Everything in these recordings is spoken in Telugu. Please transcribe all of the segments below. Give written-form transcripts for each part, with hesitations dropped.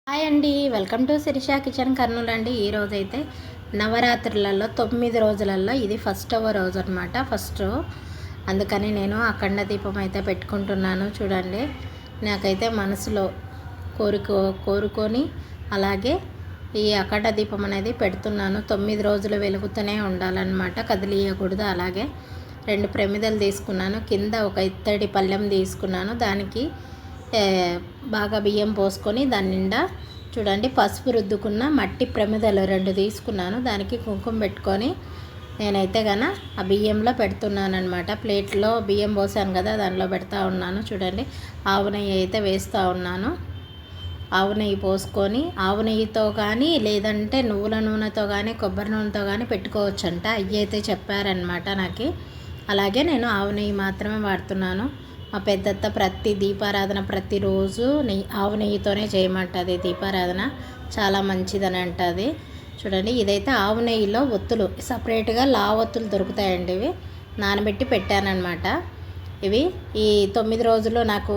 హాయ్ అండి, welcome to Shirisha kitchen Kurnool అండి. ఈరోజు అయితే నవరాత్రులలో 9 రోజులలో ఇది ఫస్టవ రోజు అనమాట. అందుకని నేను అఖండ దీపం అయితే పెట్టుకుంటున్నాను. చూడండి, నాకైతే మనసులో కోరుకొని అలాగే ఈ అఖండ దీపం అనేది పెడుతున్నాను. 9 రోజులు వెలుగుతూనే ఉండాలన్నమాట, కదిలియకూడదు. అలాగే 2 ప్రమిదలు తీసుకున్నాను, కింద ఒక ఇత్తడి పళ్ళెం తీసుకున్నాను. దానికి బాగా బియ్యం పోసుకొని దాని నిండా చూడండి పసుపు రుద్దుకున్న మట్టి ప్రమిదలు 2 తీసుకున్నాను. దానికి కుంకుమ పెట్టుకొని నేనైతే ఆ బియ్యంలో పెడుతున్నాను అనమాట. ప్లేట్లో బియ్యం పోసాను కదా, దానిలో పెడతా ఉన్నాను. చూడండి, ఆవు నెయ్యి అయితే వేస్తూ ఉన్నాను. ఆవు నెయ్యి పోసుకొని ఆవు నెయ్యితో కానీ లేదంటే నువ్వుల నూనెతో కానీ కొబ్బరి నూనెతో కానీ పెట్టుకోవచ్చంట. అవి అయితే చెప్పారనమాట నాకు. అలాగే నేను ఆవు నెయ్యి మాత్రమే వాడుతున్నాను. మా పెద్దత్త దీపారాధన ప్రతిరోజు ఆవు నెయ్యితోనే చేయమంటుంది. దీపారాధన చాలా మంచిదని అంటుంది. చూడండి, ఇదైతే ఆవు నెయ్యిలో ఒత్తులు సపరేట్గా ఒత్తులు దొరుకుతాయండి. ఇవి నానబెట్టి పెట్టానన్నమాట. ఇవి ఈ 9 రోజులు నాకు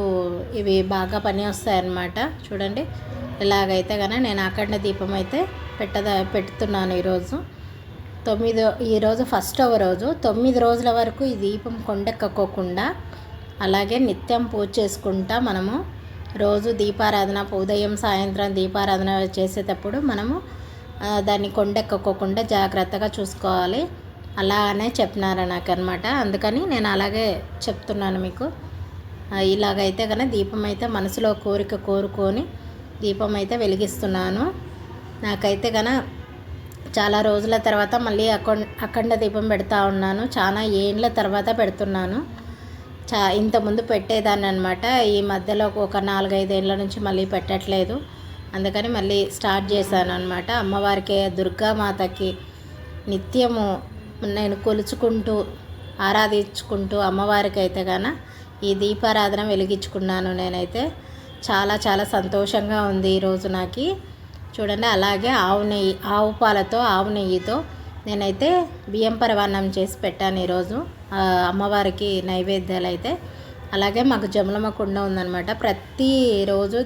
ఇవి బాగా పని వస్తాయన్నమాట. చూడండి, ఇలాగైతే నేను అఖండ దీపం అయితే పెడుతున్నాను ఈరోజు. ఈరోజు ఫస్టవ రోజు. 9 రోజుల వరకు ఈ దీపం కొండెక్కకోకుండా అలాగే నిత్యం పూజ చేసుకుంటా మనము రోజు దీపారాధన ఉదయం సాయంత్రం దీపారాధన చేసేటప్పుడు మనము దాన్ని కొండెక్కకోకుండా జాగ్రత్తగా చూసుకోవాలి. అలానే చెప్పినారు నాకు అనమాట. అందుకని నేను అలాగే చెప్తున్నాను మీకు. ఇలాగైతే దీపం అయితే మనసులో కోరుకొని దీపం అయితే వెలిగిస్తున్నాను. నాకైతే చాలా రోజుల తర్వాత మళ్ళీ అఖండ దీపం పెడతా ఉన్నాను. చాలా ఏండ్ల తర్వాత పెడుతున్నాను. ఇంతకుముందు పెట్టేదాన్ని అనమాట. ఈ మధ్యలో ఒక 4-5 ఏళ్ళ నుంచి మళ్ళీ పెట్టట్లేదు. అందుకని మళ్ళీ స్టార్ట్ చేశాను అనమాట. అమ్మవారికి, దుర్గామాతకి నిత్యము నేను కొలుచుకుంటూ ఆరాధించుకుంటూ అమ్మవారికి అయితే ఈ దీపారాధన వెలిగించుకున్నాను. నేనైతే చాలా సంతోషంగా ఉంది ఈరోజు నాకు. చూడండి, అలాగే ఆవు పాలతో ఆవు నెయ్యితో నేనైతే బియ్యం పరవాన్నం చేసి పెట్టాను ఈరోజు అమ్మవారికి నైవేద్యాలు అయితే. అలాగే మాకు జమలమ్మ కుండ ఉందన్నమాట. ప్రతిరోజు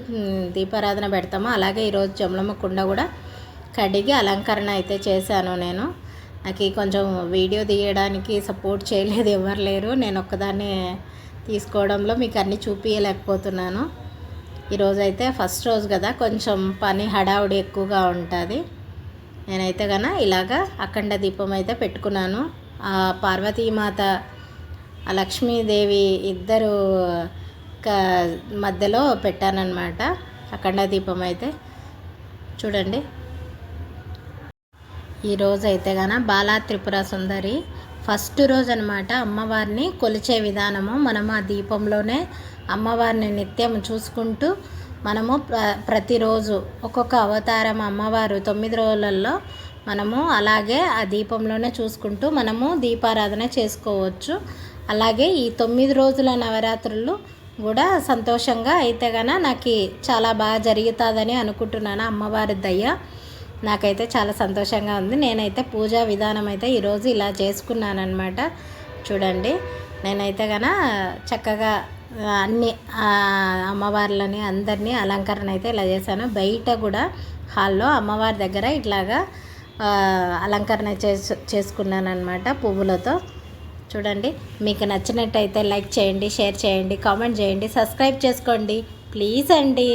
దీపారాధన పెడతాము. అలాగే ఈరోజు జమలమ్మ కుండ కూడా కడిగి అలంకరణ అయితే చేశాను నేను. నాకు కొంచెం వీడియో తీయడానికి సపోర్ట్ చేయలేదు, ఎవరు లేరు. నేను ఒక్కదాన్ని తీసుకోవడంలో మీకు అన్నీ చూపించలేకపోతున్నాను. ఈరోజు అయితే ఫస్ట్ రోజు కదా, కొంచెం పని హడావుడి ఎక్కువగా ఉంటుంది. నేనైతే ఇలాగా అఖండ దీపం అయితే పెట్టుకున్నాను. పార్వతీమాత, లక్ష్మీదేవి ఇద్దరు మధ్యలో పెట్టానన్నమాట అఖండ దీపం అయితే. చూడండి, ఈరోజు అయితే బాలా త్రిపుర సుందరి ఫస్ట్ రోజు అనమాట. అమ్మవారిని కొలిచే విధానము మనము ఆ దీపంలోనే అమ్మవారిని నిత్యం చూసుకుంటూ మనము ప్రతిరోజు ఒక్కొక్క అవతారం అమ్మవారు 9 రోజులలో మనము అలాగే ఆ దీపంలోనే చూసుకుంటూ మనము దీపారాధన చేసుకోవచ్చు. అలాగే ఈ 9 రోజుల నవరాత్రులు కూడా సంతోషంగా అయితే నాకు చాలా బాగా జరుగుతుందని అనుకుంటున్నాను. అమ్మవారి దయ నాకైతే చాలా సంతోషంగా ఉంది. నేనైతే పూజా విధానం అయితే ఈరోజు ఇలా చేసుకున్నాను అనమాట. చూడండి, నేనైతే చక్కగా అన్ని అమ్మవార్లని అందరినీ అలంకరణ అయితే ఇలా చేశాను. బయట కూడా హాల్లో అమ్మవారి దగ్గర ఇట్లాగా అలంకరణ చేసుకున్నాను అనమాట పువ్వులతో. చూడండి, మీకు నచ్చినట్టయితే లైక్ చేయండి, షేర్ చేయండి, కామెంట్ చేయండి, సబ్స్క్రైబ్ చేసుకోండి ప్లీజ్ అండి.